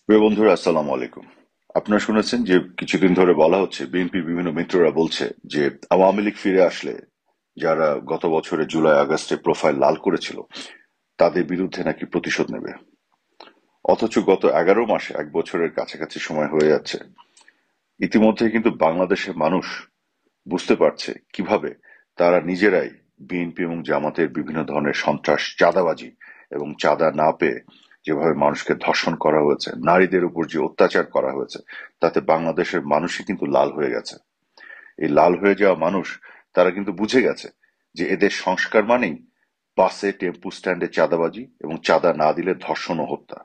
প্রিয় বন্ধুরা, আসসালামু আলাইকুম। আপনারা শুনেছেন যে কিছুদিন ধরে বলা হচ্ছে, বিএনপির বিভিন্ন মিত্ররা বলছে যে আওয়ামী লীগ ফিরে আসলে যারা গত বছরে জুলাই আগস্টে প্রোফাইল লাল করেছিল তাদের বিরুদ্ধে নাকি প্রতিশোধ নেবে। অথচ গত 11 মাসে, 1 বছরের কাছাকাছি সময় হয়ে যাচ্ছে, ইতিমধ্যে কিন্তু বাংলাদেশের মানুষ বুঝতে পারছে কিভাবে তারা নিজেরাই বিএনপি এবং জামাতের বিভিন্ন ধরনের সন্ত্রাস, চাঁদাবাজি এবং চাঁদা না পেয়ে যেভাবে মানুষকে ধর্ষণ করা হয়েছে, নারীদের উপর যে অত্যাচার করা হয়েছে, তাতে বাংলাদেশের মানুষই কিন্তু লাল হয়ে গেছে। এই লাল হয়ে যাওয়া মানুষ, তারা কিন্তু বুঝে গেছে যে এদের সংস্কার মানেই বাসে, টেম্পু স্ট্যান্ডে চাঁদাবাজি এবং চাঁদা না দিলে ধর্ষণ ও হত্যা।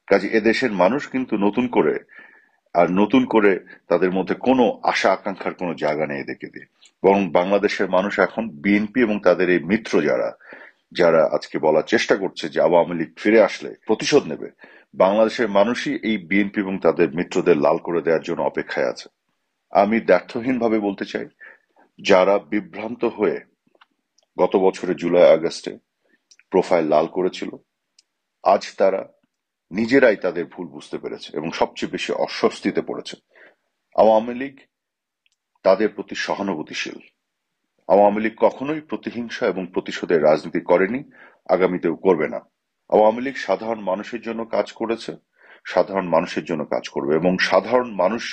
কাজে এদেশের মানুষ কিন্তু নতুন করে তাদের মধ্যে কোনো আশা আকাঙ্ক্ষার কোনো জায়গা নেই এদেরকে দিয়ে। বরং বাংলাদেশের মানুষ এখন বিএনপি এবং তাদের এই মিত্র যারা যারা আজকে বলার চেষ্টা করছে যে আওয়ামী লীগ ফিরে আসলে প্রতিশোধ নেবে, বাংলাদেশের মানুষই এই বিএনপি এবং তাদের মিত্রদের লাল করে দেওয়ার জন্য অপেক্ষায় আছে। আমি দ্ব্যর্থহীন ভাবে বলতে চাই, যারা বিভ্রান্ত হয়ে গত বছরের জুলাই আগস্টে প্রোফাইল লাল করেছিল, আজ তারা নিজেরাই তাদের ভুল বুঝতে পেরেছে এবং সবচেয়ে বেশি অস্বস্তিতে পড়েছে। আওয়ামী লীগ তাদের প্রতি সহানুভূতিশীল। আওয়ামী লীগ কখনোই প্রতিহিংসা এবং প্রতিশোধের রাজনীতি করেনি, আগামীতেও করবে না। আওয়ামী লীগ সাধারণ মানুষের জন্য কাজ করেছে, সাধারণ মানুষের জন্য কাজ করবে এবং সাধারণ মানুষ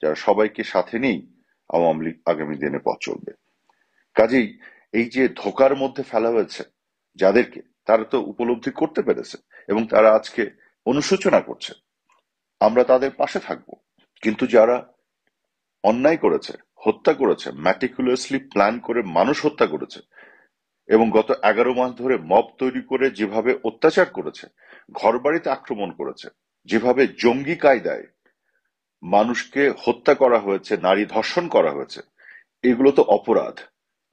যারা সবাইকে সাথে নিয়েই আওয়ামী লীগ আগামী দিনে পথ চলবে। কাজেই এই যে ধোঁকার মধ্যে ফেলা হয়েছে যাদেরকে, তারা তো উপলব্ধি করতে পেরেছে এবং তারা আজকে অনুশোচনা করছে। আমরা তাদের পাশে থাকব। কিন্তু যারা অন্যায় করেছে, হত্যা করেছে, ম্যাটিকুলাসলি প্ল্যান করে মানুষ হত্যা করেছে এবং গত 11 মাস ধরে মব তৈরি করে যেভাবে অত্যাচার করেছে, ঘরবাড়িতে আক্রমণ করেছে, যেভাবে জঙ্গি কায়দায় মানুষকে হত্যা করা হয়েছে, নারী ধর্ষণ করা হয়েছে, এগুলো তো অপরাধ।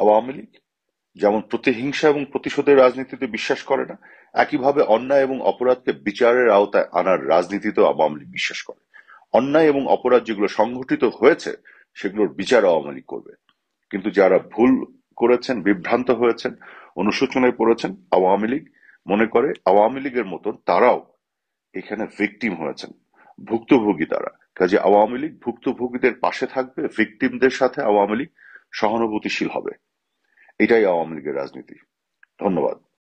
আওয়ামী লীগ যেমন প্রতিহিংসা এবং প্রতিশোধের রাজনীতিতে বিশ্বাস করে না, একইভাবে অন্যায় এবং অপরাধকে বিচারের আওতায় আনার রাজনীতিতেও আওয়ামী লীগ বিশ্বাস করে। অন্যায় এবং অপরাধ যেগুলো সংঘটিত হয়েছে, সেগুলোর বিচার আওয়ামী লীগ করবে। কিন্তু যারা ভুল করেছেন, বিভ্রান্ত হয়েছেন, অনুশোচনায় পড়েছেন, আওয়ামী লীগ মনে করে আওয়ামী লীগের মতন তারাও এখানে ভিকটিম হয়েছেন, ভুক্তভোগী তারা। কাজে আওয়ামী লীগ ভুক্তভোগীদের পাশে থাকবে, ভিকটিমদের সাথে আওয়ামী লীগ সহানুভূতিশীল হবে। এটাই আওয়ামী লীগের রাজনীতি। ধন্যবাদ।